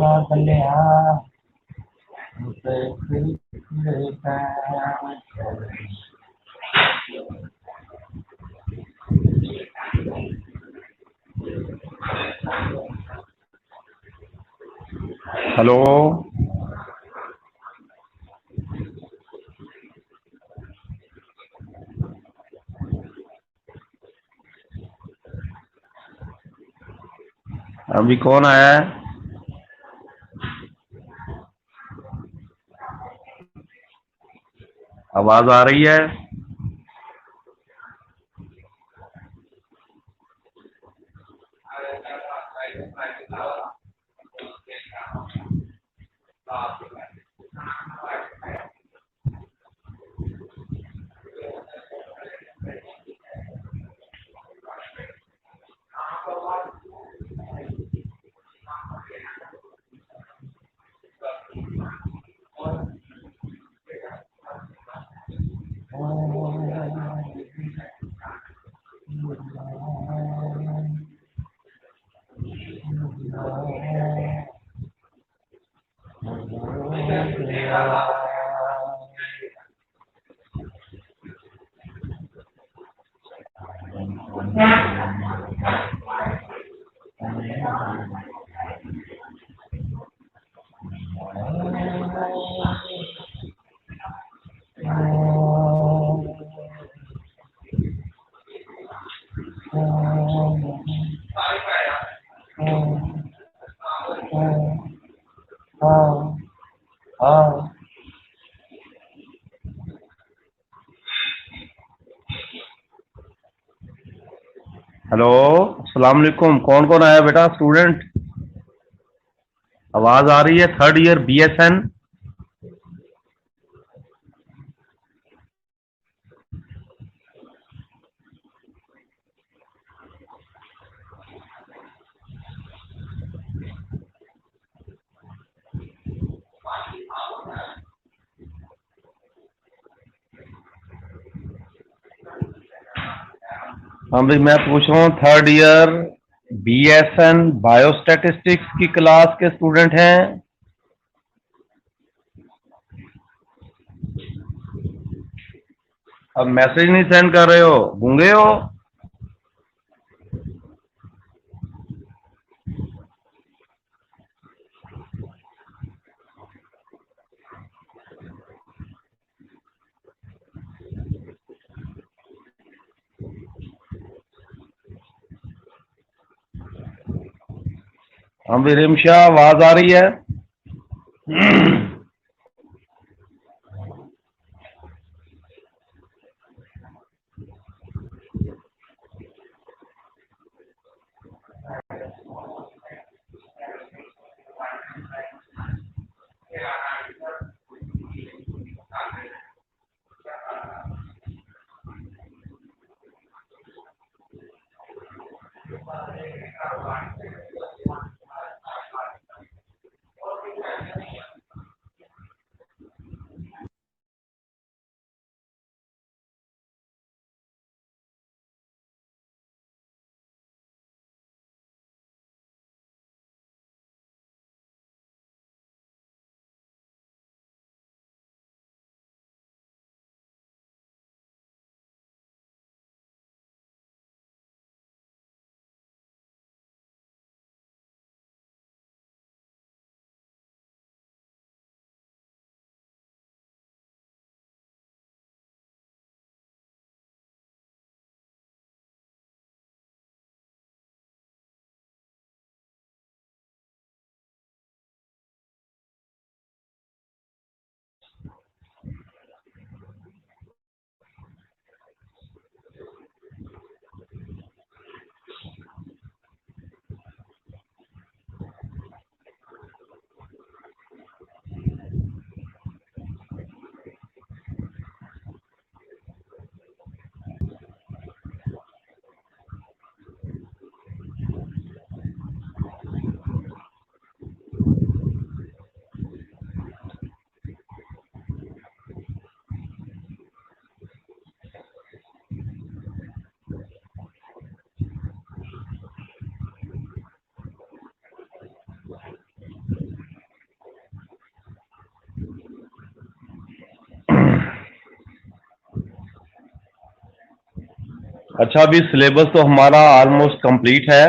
Hello, अभी कौन आया है? आवाज आ रही है? हेलो, अस्सलाम वालेकुम। कौन कौन आया बेटा? स्टूडेंट, आवाज आ रही है? Third year BSN। हाँ भाई, मैं पूछ रहा हूँ थर्ड ईयर BSN बायोस्टैटिस्टिक्स की क्लास के स्टूडेंट हैं? अब मैसेज नहीं सेंड कर रहे हो, गूंगे हो? हाँ भाई रिमशा, आवाज आ रही है? अच्छा, अभी सिलेबस तो हमारा ऑलमोस्ट कंप्लीट है।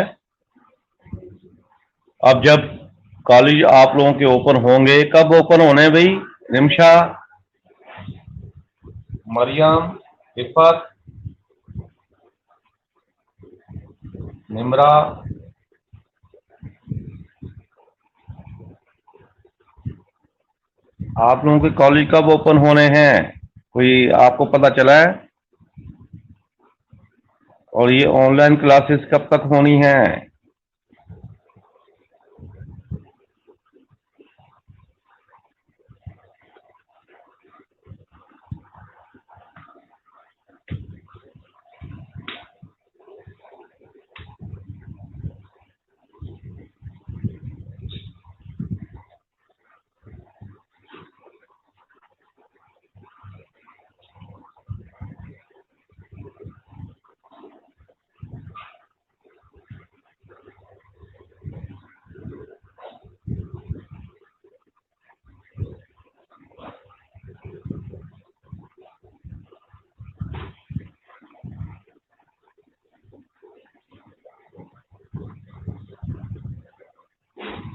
अब जब कॉलेज आप लोगों के ओपन होंगे, कब ओपन होने हैं भाई? रिमशा, मरियम, इफ़त, निमरा, आप लोगों के कॉलेज कब ओपन होने हैं? कोई आपको पता चला है? और ये ऑनलाइन क्लासेस कब तक होनी हैं?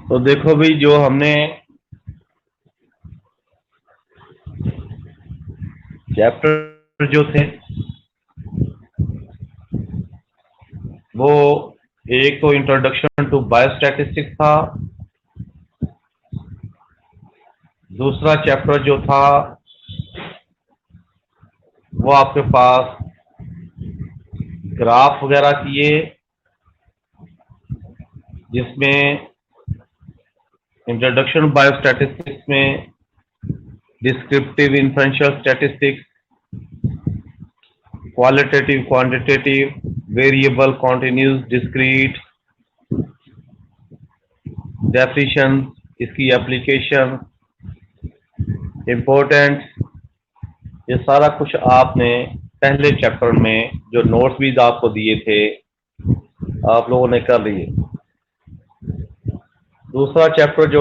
तो देखो भाई, जो हमने चैप्टर जो थे वो एक तो इंट्रोडक्शन टू बायोस्टैटिस्टिक्स था, दूसरा चैप्टर जो था वो आपके पास ग्राफ वगैरह किए, जिसमें इंट्रोडक्शन बायोस्टैटिस्टिक्स में descriptive inferential statistics, qualitative quantitative, variable continuous discrete, definition, इसकी एप्लीकेशन, इम्पोर्टेंट, ये सारा कुछ आपने पहले चैप्टर में जो नोट्स भी आपको दिए थे आप लोगों ने कर लिए। दूसरा चैप्टर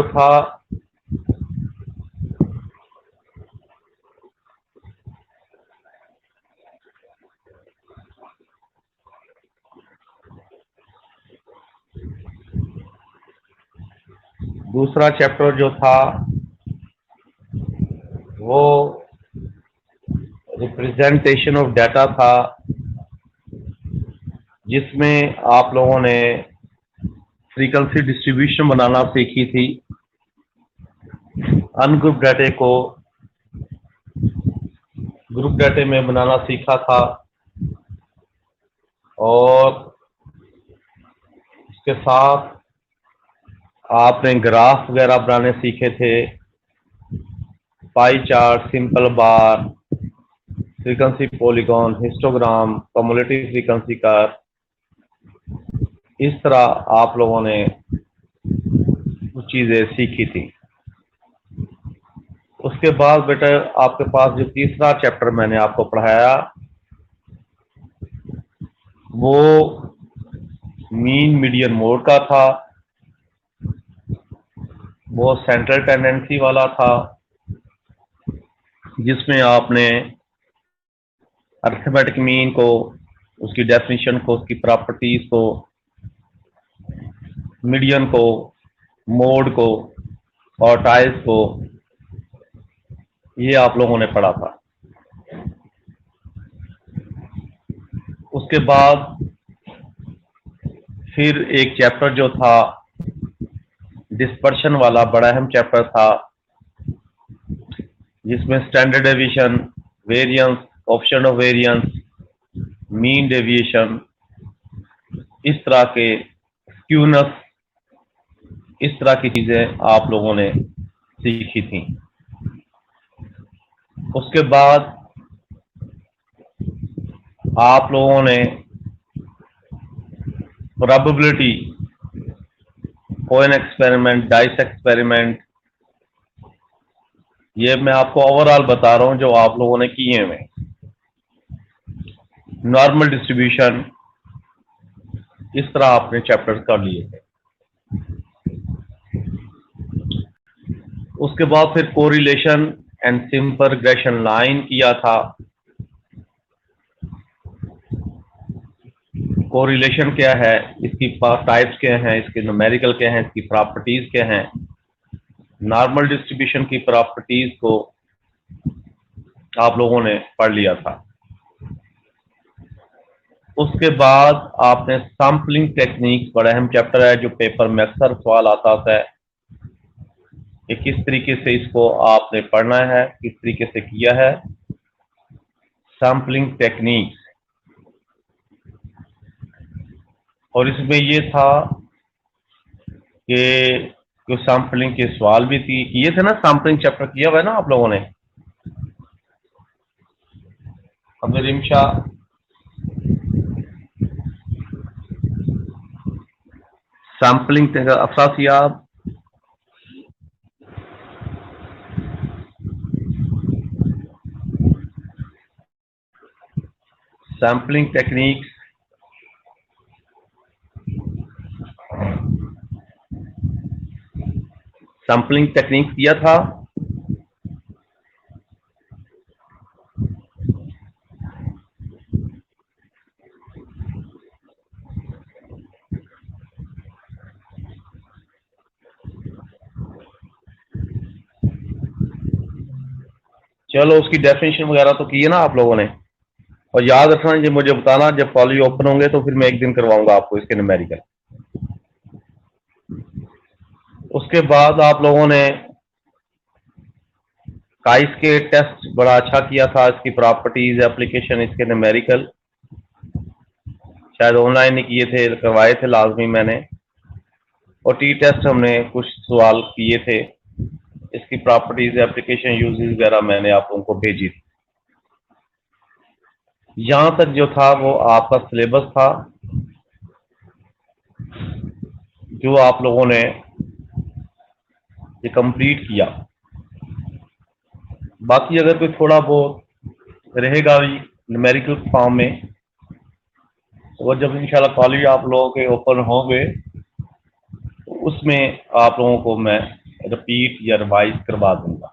जो था वो रिप्रेजेंटेशन ऑफ डाटा था, जिसमें आप लोगों ने फ्रीक्वेंसी डिस्ट्रीब्यूशन बनाना सीखी थी, अनग्रुप डाटे को ग्रुप डाटे में बनाना सीखा था, और इसके साथ आपने ग्राफ वगैरह बनाने सीखे थे, पाई चार्ट, सिंपल बार, frequency polygon, histogram, cumulative frequency curve, इस तरह आप लोगों ने कुछ चीज़ें सीखी थी। उसके बाद बेटा आपके पास जो तीसरा चैप्टर मैंने आपको पढ़ाया वो मीन मीडियन मोड का था, वो सेंट्रल टेंडेंसी वाला था, जिसमें आपने अरिथमेटिक मीन को, उसकी डेफिनेशन को, उसकी प्रॉपर्टीज को, मीडियन को, मोड को और टाइल्स को, ये आप लोगों ने पढ़ा था। उसके बाद फिर एक चैप्टर जो था डिस्पर्शन वाला, बड़ा अहम चैप्टर था, जिसमें standard deviation, variance, option of variance, mean deviation, इस तरह के स्क्यूनेस, इस तरह की चीजें आप लोगों ने सीखी थी। उसके बाद आप लोगों ने probability, coin experiment, dice experiment, ये मैं आपको ओवरऑल बता रहा हूं जो आप लोगों ने किए हुए, नॉर्मल डिस्ट्रीब्यूशन, इस तरह आपने चैप्टर कर लिए थे। उसके बाद फिर correlation and simple regression line किया था। कोरिलेशन क्या है, इसकी टाइप्स क्या हैं, इसके न्यूमेरिकल क्या हैं, इसकी प्रॉपर्टीज क्या हैं। नॉर्मल डिस्ट्रीब्यूशन की प्रॉपर्टीज को आप लोगों ने पढ़ लिया था। उसके बाद आपने सैम्पलिंग टेक्निक्स, बड़ा अहम चैप्टर है जो पेपर में अक्सर सवाल आता है कि किस तरीके से इसको आपने पढ़ना है, किस तरीके से किया है। सैम्पलिंग टेक्निक्स, और इसमें ये था कि कुछ सैम्पलिंग के सवाल भी किए थे ना। सैम्पलिंग चैप्टर किया हुआ है ना आप लोगों ने, Abdul Rahim Shah. Sampling Afrasiab, sampling techniques, sampling technique किया था। चलो उसकी डेफिनेशन वगैरह तो की है ना आप लोगों ने। और याद रखना, ये मुझे बताना जब कॉलेज ओपन होंगे तो फिर मैं एक दिन करवाऊंगा आपको इसके न्यूमेरिकल। उसके बाद आप लोगों ने काइस के टेस्ट बड़ा अच्छा किया था, इसकी प्रॉपर्टीज, एप्लीकेशन, इसके न्यूमेरिकल शायद ऑनलाइन ही किए थे, करवाए थे लाजमी मैंने। और टी टेस्ट हमने कुछ सवाल किए थे, इसकी प्रॉपर्टीज, एप्लीकेशन, यूजेस वगैरह मैंने आप लोगों को भेजी थी। यहां तक जो था वो आपका सिलेबस था जो आप लोगों ने ये कंप्लीट किया। बाकी अगर कोई थोड़ा बहुत रहेगा भी न्यूमेरिकल फॉर्म में, तो जब इंशाल्लाह कॉलेज आप लोगों के ओपन होंगे तो उसमें आप लोगों को मैं रिपीट या रिवाइज करवा दूंगा।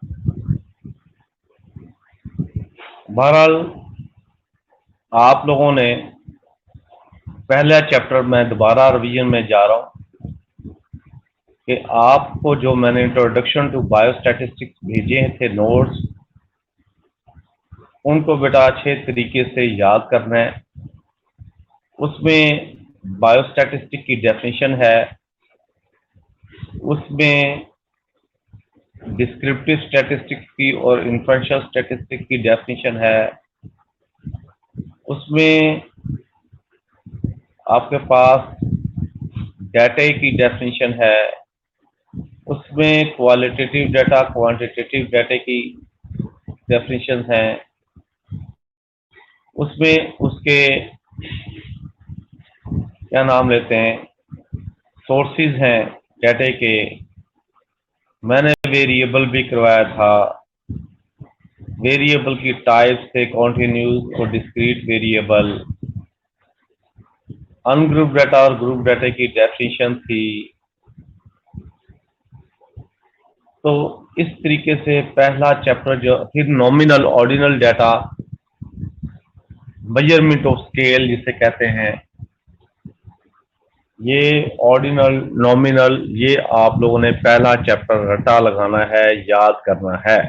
बहरहाल आप लोगों ने पहला चैप्टर, मैं दोबारा रिवीजन में जा रहा हूं कि आपको जो मैंने इंट्रोडक्शन टू बायोस्टैटिस्टिक्स भेजे थे नोट्स, उनको बेटा अच्छे तरीके से याद करना है। उसमें बायोस्टैटिस्टिक की डेफिनेशन है, उसमें डिस्क्रिप्टिव स्टैटिस्टिक्स की और इन्फरेंशियल स्टैटिस्टिक्स की डेफिनेशन है, उसमें आपके पास डाटा की डेफिनेशन है, उसमें क्वालिटेटिव डाटा, क्वांटिटेटिव डाटा की डेफिनेशन है, उसमें उसके क्या नाम लेते हैं, सोर्सेज हैं डाटा के। मैंने वेरिएबल भी करवाया था, वेरिएबल की टाइप्स थे कॉन्टिन्यूस और डिस्क्रीट वेरिएबल, अनग्रुप डाटा और ग्रुप डाटा की डेफिनेशन थी। तो इस तरीके से पहला चैप्टर जो, फिर nominal ordinal data, measurement of scale जिसे कहते हैं, ये ऑर्डिनल, नॉमिनल, ये आप लोगों ने पहला चैप्टर रटा लगाना है, याद करना है।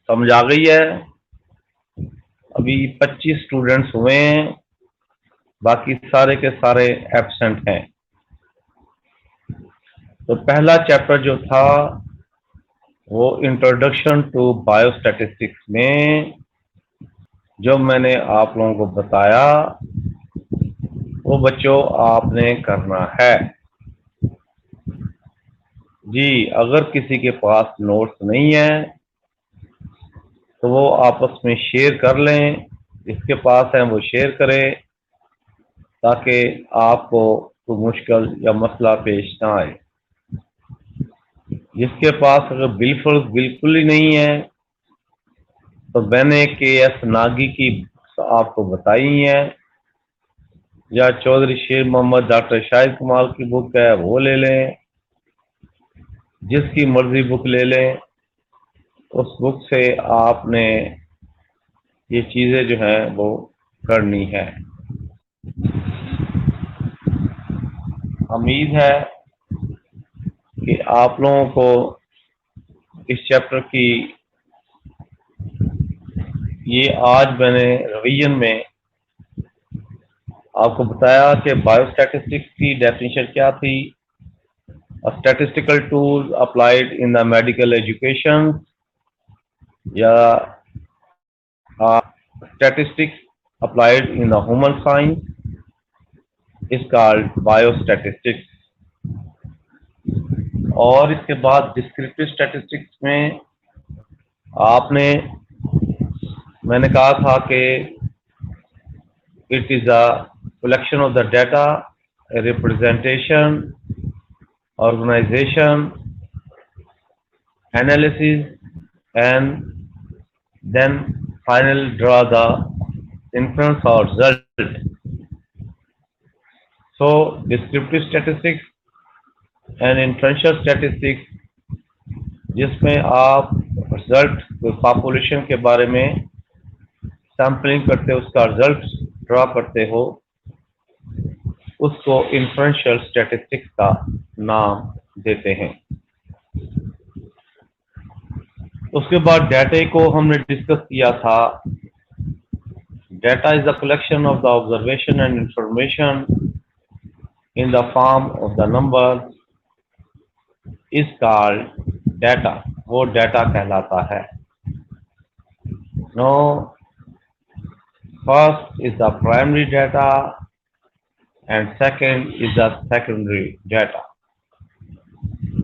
समझ आ गई है? अभी 25 स्टूडेंट्स हुए हैं, बाकी सारे के सारे एब्सेंट हैं। तो पहला चैप्टर जो था वो इंट्रोडक्शन टू बायोस्टैटिस्टिक्स में जो मैंने आप लोगों को बताया वो बच्चों आपने करना है। जी, अगर किसी के पास नोट्स नहीं है तो वो आपस में शेयर कर लें, जिसके पास है वो शेयर करे, ताकि आपको कोई मुश्किल या मसला पेश ना आए। जिसके पास अगर बिल्कुल ही नहीं है तो मैंने KS नागी की आपको बताई है, या चौधरी शेर मोहम्मद, डॉक्टर शाहिद कमाल की बुक है वो ले लें, जिसकी मर्जी बुक ले लें। उस बुक से आपने ये चीज़ें जो हैं वो करनी है। उम्मीद है कि आप लोगों को इस चैप्टर की ये आज मैंने रिवीजन में आपको बताया कि बायोस्टैटिस्टिक्स की डेफिनेशन क्या थी, statistical tools applied in the medical education या statistics applied in the human science is called biostatistics. और इसके बाद डिस्क्रिप्टिव स्टैटिस्टिक्स में आपने मैंने कहा था कि it is a collection of the data, representation, organisation, analysis and then final draw the inference or result. So descriptive statistics and inferential statistics, जिसमें आप रिजल्ट पॉपुलेशन के बारे में सैम्पलिंग करते हो, उसका रिजल्ट ड्रा करते हो, उसको इन्फ्रेंशियल स्टैटिस्टिक्स का नाम देते हैं। उसके बाद डाटा को हमने डिस्कस किया था। Data is the collection of the observation and information in the form of the numbers is called data. वो data कहलाता है। Now, first is the primary data and second is the secondary data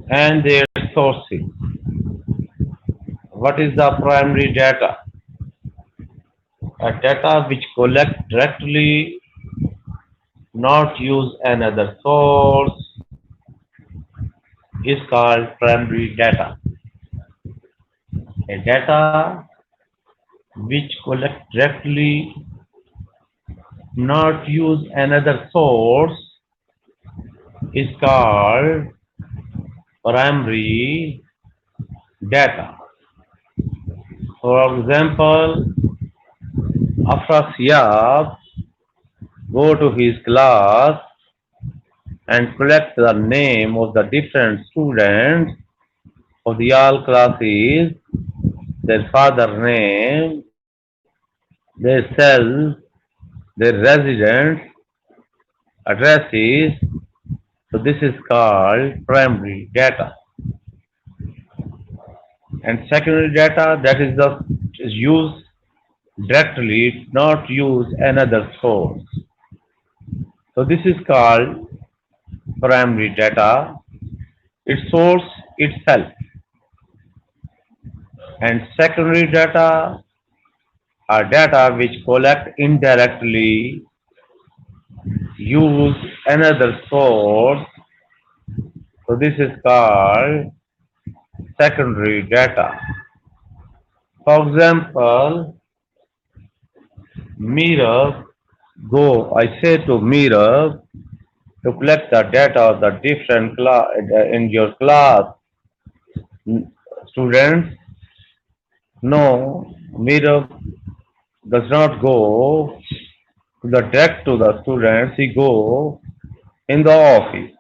and their sources. What is the primary data? A data which collect directly, not use another source, is called primary data. A data which collect directly, not use another source, is called primary data. For example, Afrasiab go to his class and collect the name of the different students of the all classes, their father name, their cells, their residence, addresses. So this is called primary data. And secondary data, that is used directly, not use another source. So this is called primary data. Its source itself. And secondary data are data which collect indirectly, use another source. So this is called secondary data. For example, Meera, go, I say to Meera to collect the data of the different class in your class students. No, Meera does not go direct to the students. He go in the office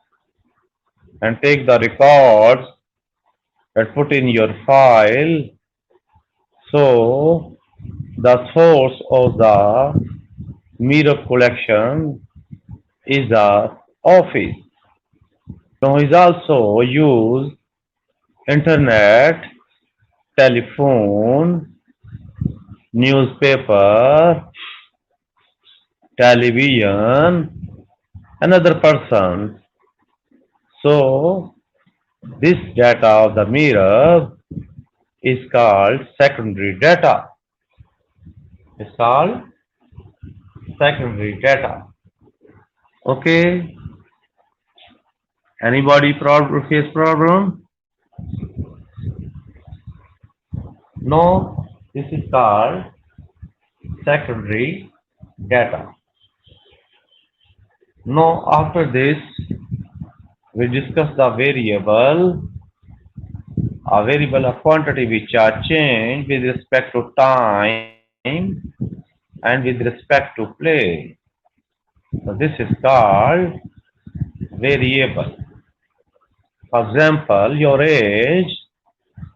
and take the records and put in your file. So the source of the Meera collection is the office. Now is also use internet, telephone, newspaper, television, another person. So this data of the Meera is called secondary data. It's called secondary data. Okay. Anybody face problem? No. This is called secondary data. Now after this, we discuss the variable. A variable, a quantity which are changed with respect to time and with respect to place. So this is called variable. For example, your age,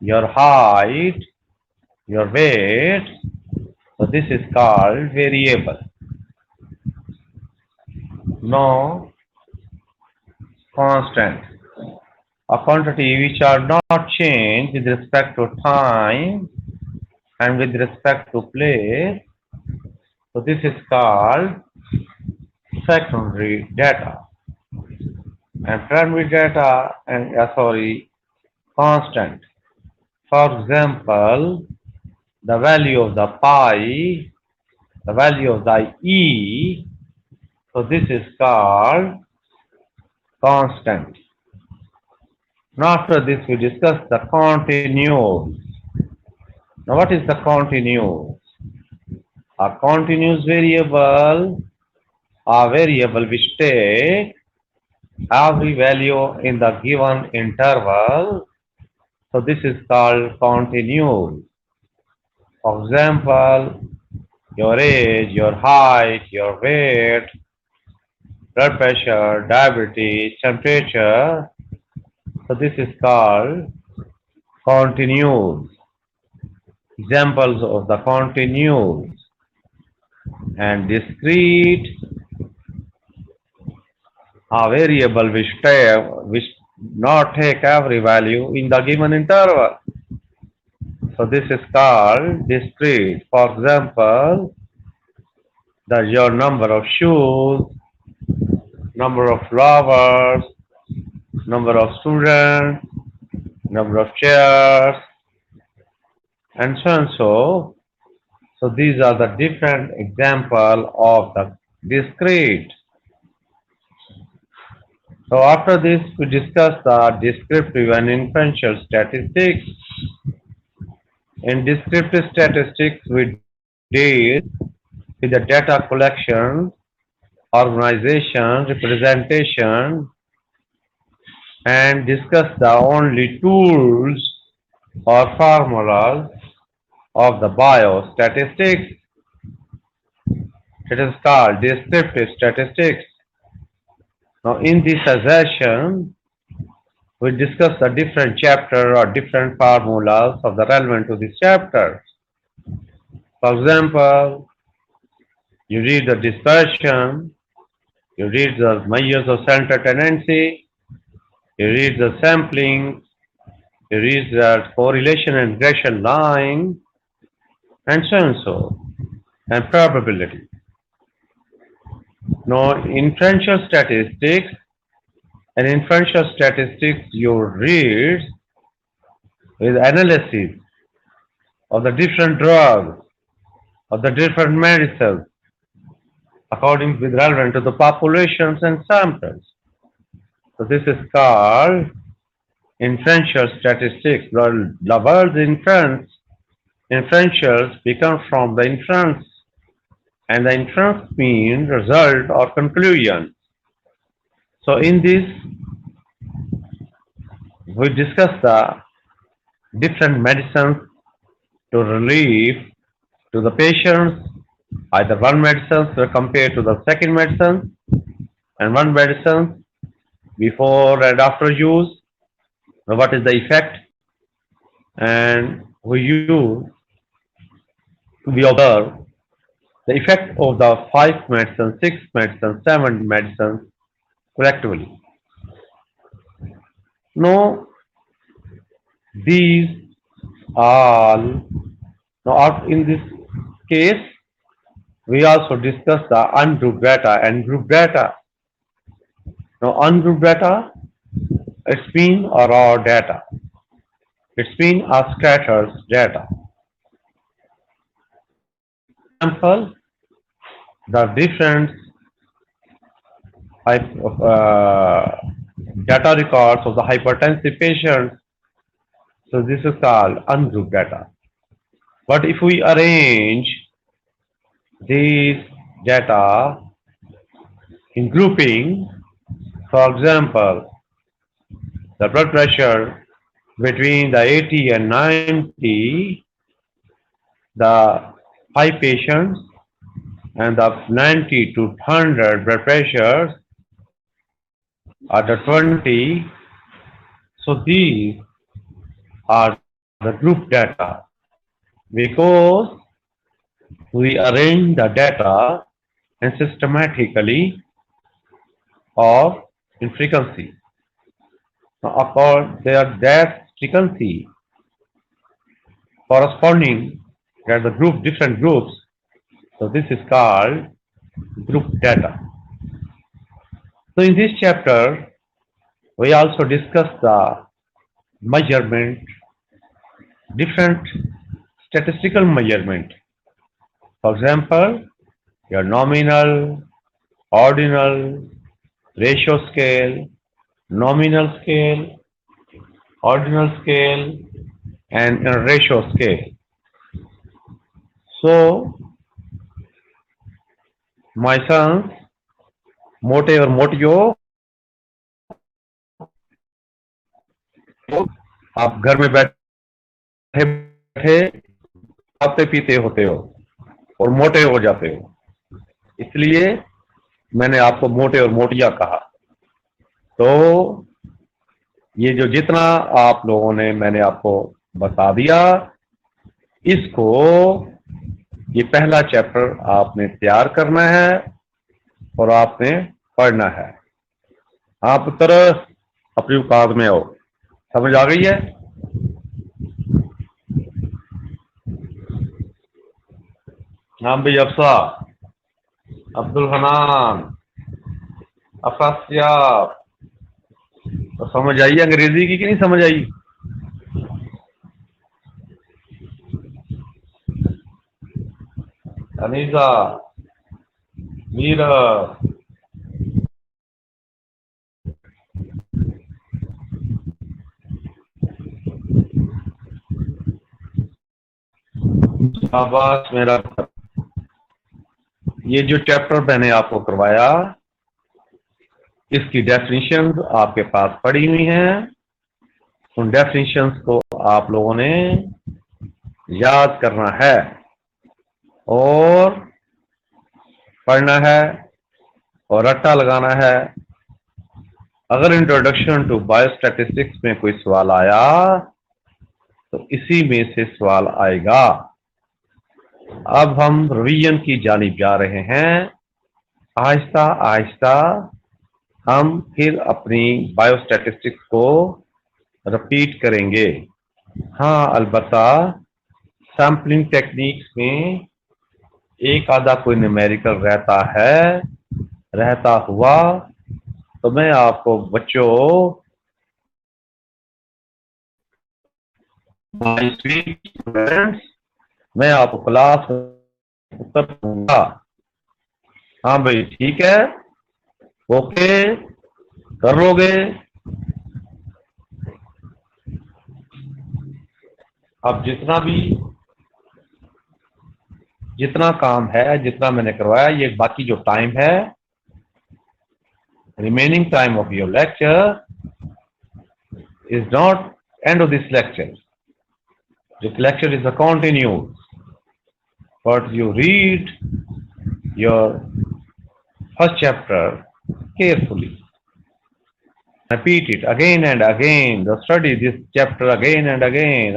your height, your weight. So this is called variable. Now, constant. A quantity which are not changed with respect to time and with respect to place. So this is called secondary data. And primary data and constant. For example, the value of the pi, the value of the e. So this is called constant. Now after this we discuss the continuous. Now what is the continuous? A continuous variable, a variable which takes every value in the given interval. So this is called continuous. For example, your age, your height, your weight, blood pressure, diabetes, temperature. So this is called continuous. Examples of the continuous. And discrete, a variable which not take every value in the given interval. So this is called discrete. For example, your number of shoes, number of flowers, number of students, number of chairs, and so and so. So these are the different examples of the discrete. So after this, we discuss the descriptive and inferential statistics. In descriptive statistics, we deal with the data collection, organization, representation, and discuss the only tools or formulas of the biostatistics. It is called descriptive statistics. Now in this session, we discuss the different chapter or different formulas of the relevant to this chapter. For example, you read the dispersion, you read the measures of center tendency, you read the sampling, you read the correlation and regression line, and so, and probability. Now, inferential statistics, you read with analysis of the different drugs, of the different medicines, according with relevant to the populations and samples. So this is called inferential statistics. The word inferentials become from the inference, and the inference means result or conclusion. So in this, we discuss the different medicines to relieve to the patients, either one medicine compared to the second medicine, and one medicine before and after use, what is the effect, and we observe the effect of the 5 medicines, 6 medicines, 7 medicines collectively. Now, these all, now in this case, we also discuss the ungrouped data and group data. Now, ungrouped data, it's mean a raw data. It's mean a scattered data. Example, the different type of data records of the hypertensive patients. So this is called ungrouped data. But if we arrange these data in grouping, for example, the blood pressure between the 80 and 90, the 5 patients, and the 90 to 100 blood pressures, are the 20. So these are the group data because we arrange the data and systematically or in frequency. Now, of course, that frequency corresponding to the different groups. So this is called group data. So in this chapter, we also discuss the measurement, different statistical measurement. For example, your nominal, ordinal, ratio scale, nominal scale, ordinal scale, and a ratio scale. So, my sons, मोटे और मोटियों, आप घर में बैठे बैठे खाते पीते होते हो और मोटे हो जाते हो, इसलिए मैंने आपको मोटे और मोटिया कहा। तो ये जो जितना आप लोगों ने मैंने आपको बता दिया, इसको ये पहला चैप्टर आपने तैयार करना है और आपने पढ़ना है। आप तरह अपनी औकात में हो, समझ आ गई है? नाम भी अफसा, अब्दुल हनान, अफासिया, तो समझ आई अंग्रेजी की कि नहीं समझ आई? अनीसा, मीरा, शाबाश मेरा। ये जो चैप्टर मैंने आपको करवाया, इसकी डेफिनेशन आपके पास पड़ी हुई हैं। उन डेफिनेशंस को आप लोगों ने याद करना है और पढ़ना है और रट्टा लगाना है। अगर इंट्रोडक्शन टू बायोस्टैटिस्टिक्स में कोई सवाल आया तो इसी में से सवाल आएगा। अब हम रिवीजन की जानिब जा रहे हैं। आहिस्ता आहिस्ता हम फिर अपनी बायोस्टैटिस्टिक्स को रिपीट करेंगे। हाँ, अलबत्ता सैम्पलिंग टेक्निक्स में एक आधा कोई न्यूमेरिकल रहता हुआ तो मैं आपको बच्चों मैं आपको क्लास उत्तर दूंगा। हाँ भाई, ठीक है, ओके, कर लोगे? अब जितना काम है, जितना मैंने करवाया, ये बाकी जो टाइम है, remaining time of your lecture is not end of this lecture. This lecture is a continuous, but you read your first chapter carefully. Repeat it again and again. Study this chapter again and again,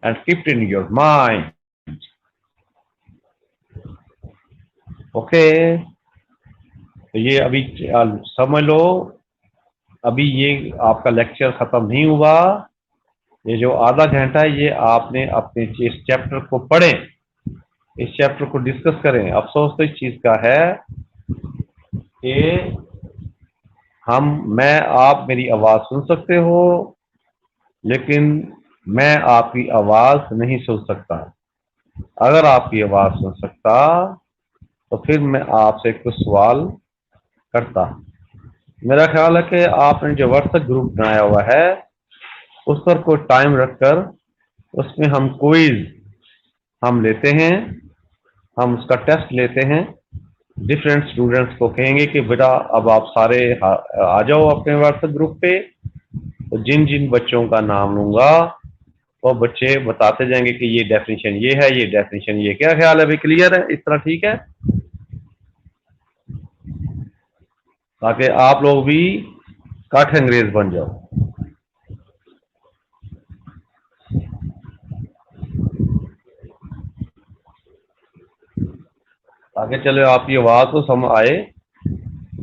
and keep it in your mind. Okay? तो ये अभी समझ लो, अभी ये आपका lecture खत्म नहीं हुआ। ये जो आधा घंटा है, ये आपने अपने इस चैप्टर को पढ़ें, इस चैप्टर को डिस्कस करें। अफसोस तो इस चीज का है कि आप मेरी आवाज सुन सकते हो, लेकिन मैं आपकी आवाज नहीं सुन सकता। अगर आपकी आवाज सुन सकता तो फिर मैं आपसे कुछ सवाल करता। मेरा ख्याल है कि आपने जो व्हाट्सएप ग्रुप बनाया हुआ है, उस पर कोई टाइम रखकर उसमें हम क्विज हम लेते हैं, हम उसका टेस्ट लेते हैं। डिफरेंट स्टूडेंट्स को कहेंगे कि बेटा अब आप सारे आ जाओ अपने व्हाट्सएप ग्रुप पे। तो जिन जिन बच्चों का नाम लूंगा वो बच्चे बताते जाएंगे कि ये डेफिनेशन ये है, ये डेफिनेशन ये। क्या ख्याल है भाई? क्लियर है? इस तरह ठीक है? ताकि आप लोग भी काठ अंग्रेज बन जाओ। आगे चले आपकी आवाज तो समझ आए।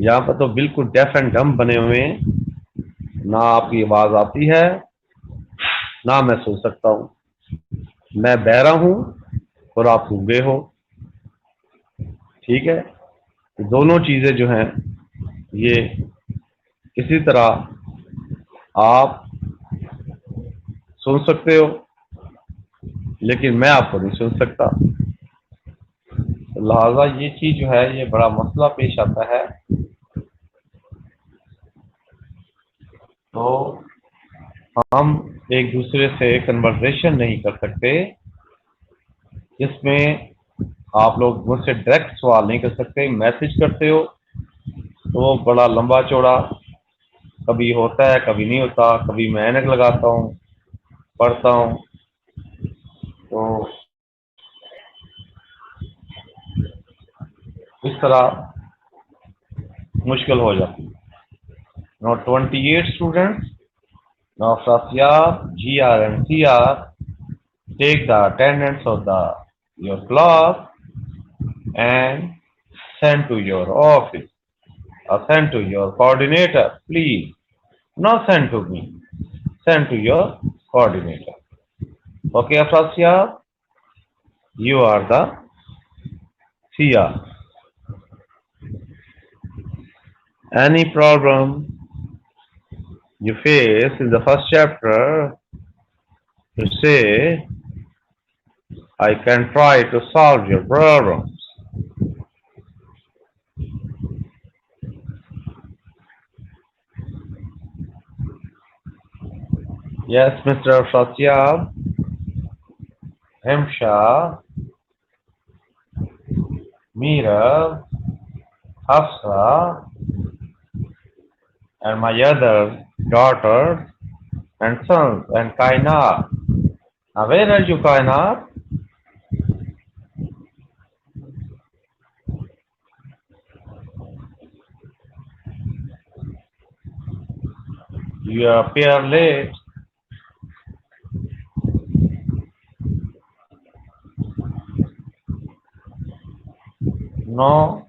यहाँ पर तो बिल्कुल डेफ एंड डम बने हुए हैं, ना आपकी आवाज आती है ना मैं सुन सकता हूँ। मैं बहरा हूँ और आप गूंगे हो। ठीक है, तो दोनों चीजें जो हैं ये इसी तरह आप सुन सकते हो, लेकिन मैं आपको नहीं सुन सकता। लिहाजा ये चीज जो है ये बड़ा मसला पेश आता है। तो हम एक दूसरे से कन्वर्सेशन नहीं कर सकते, इसमें आप लोग मुझसे डायरेक्ट सवाल नहीं कर सकते। मैसेज करते हो तो वो बड़ा लंबा चौड़ा, कभी होता है कभी नहीं होता, कभी मैं ऐनक लगाता हूँ पढ़ता हूँ, तो इस तरह मुश्किल हो जाती है। Now 28 students, now Sasyad, GR and CR take the attendance of the your class and send to your office or send to your coordinator, please. Not send to me, send to your coordinator. Okay, Afrasiab, you are the CR. Any problem you face in the first chapter, you say, I can try to solve your problems. Yes, Mr. Satyab, Hemsha, Meera, Hafsa, and my other daughters and sons, and Kainat. Now, where are you, Kainat? You appear late. No,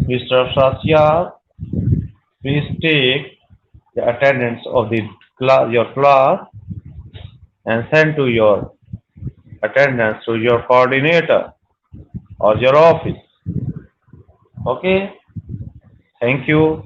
Mr. Satyab, please take the attendance of the your class and send to your attendance to your coordinator or your office. Okay? Thank you.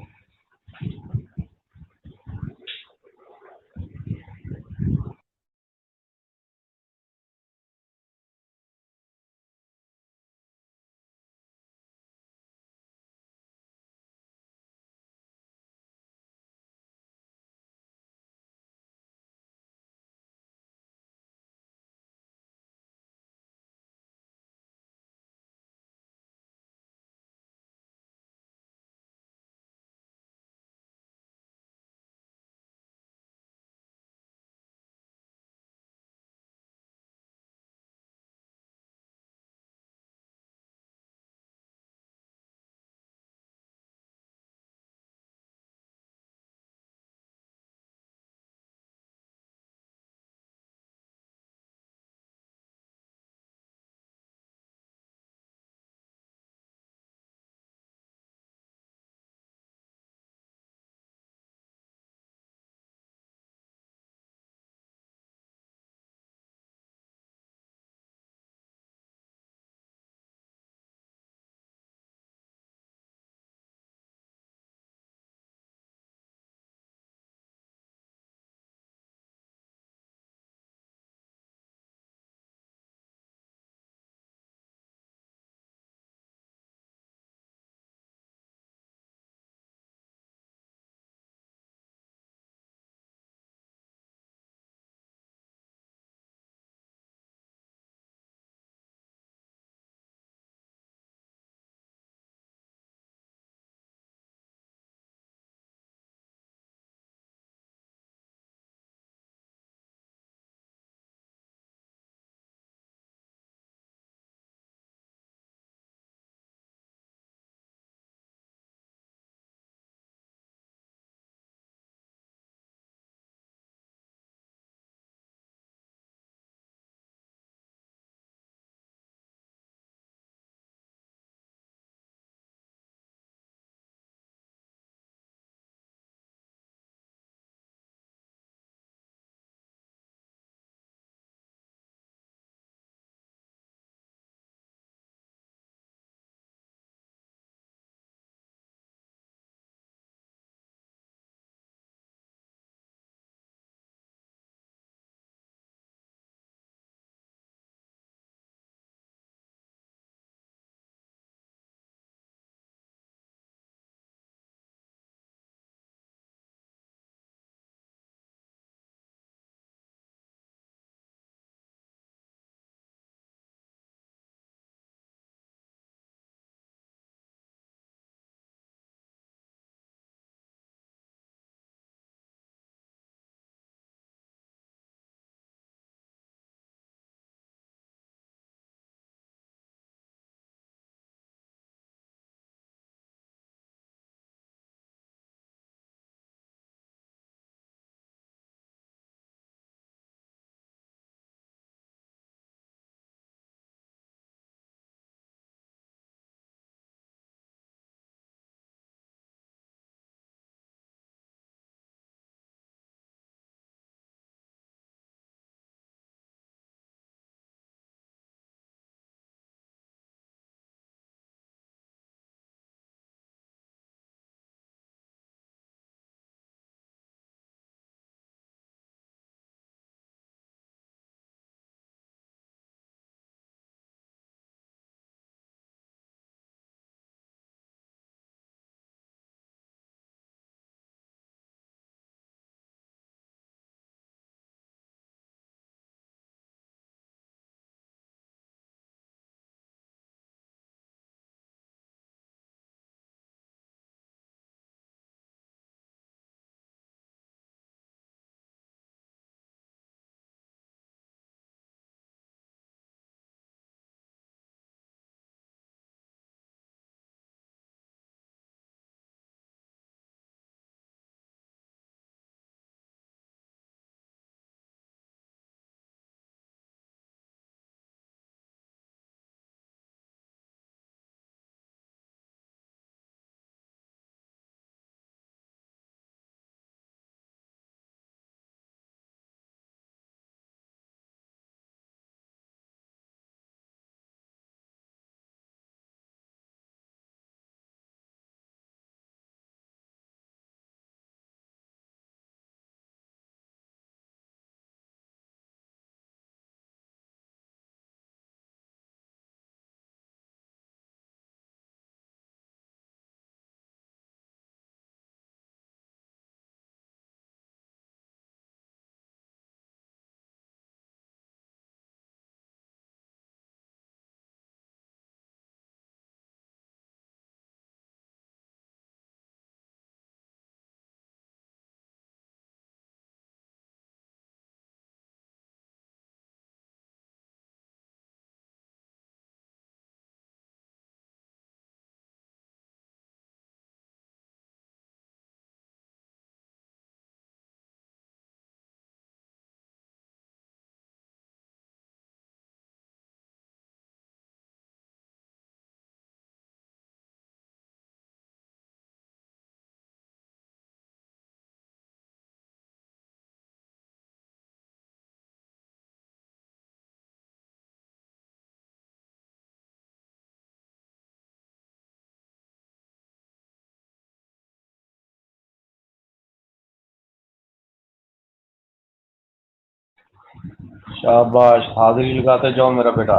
शाबाश, हाजिरी लगाते जाओ मेरा बेटा,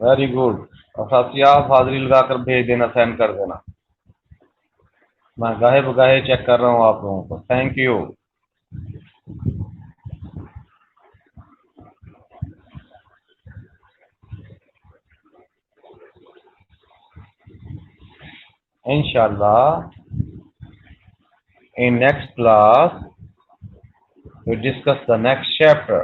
very good. और साथ ही आप हाजिरी लगाकर भेज देना, सेंड कर देना। मैं गाहे बगाहे चेक कर रहा हूँ आप लोगों को। Thank you. Inshallah, in next class we discuss the next chapter.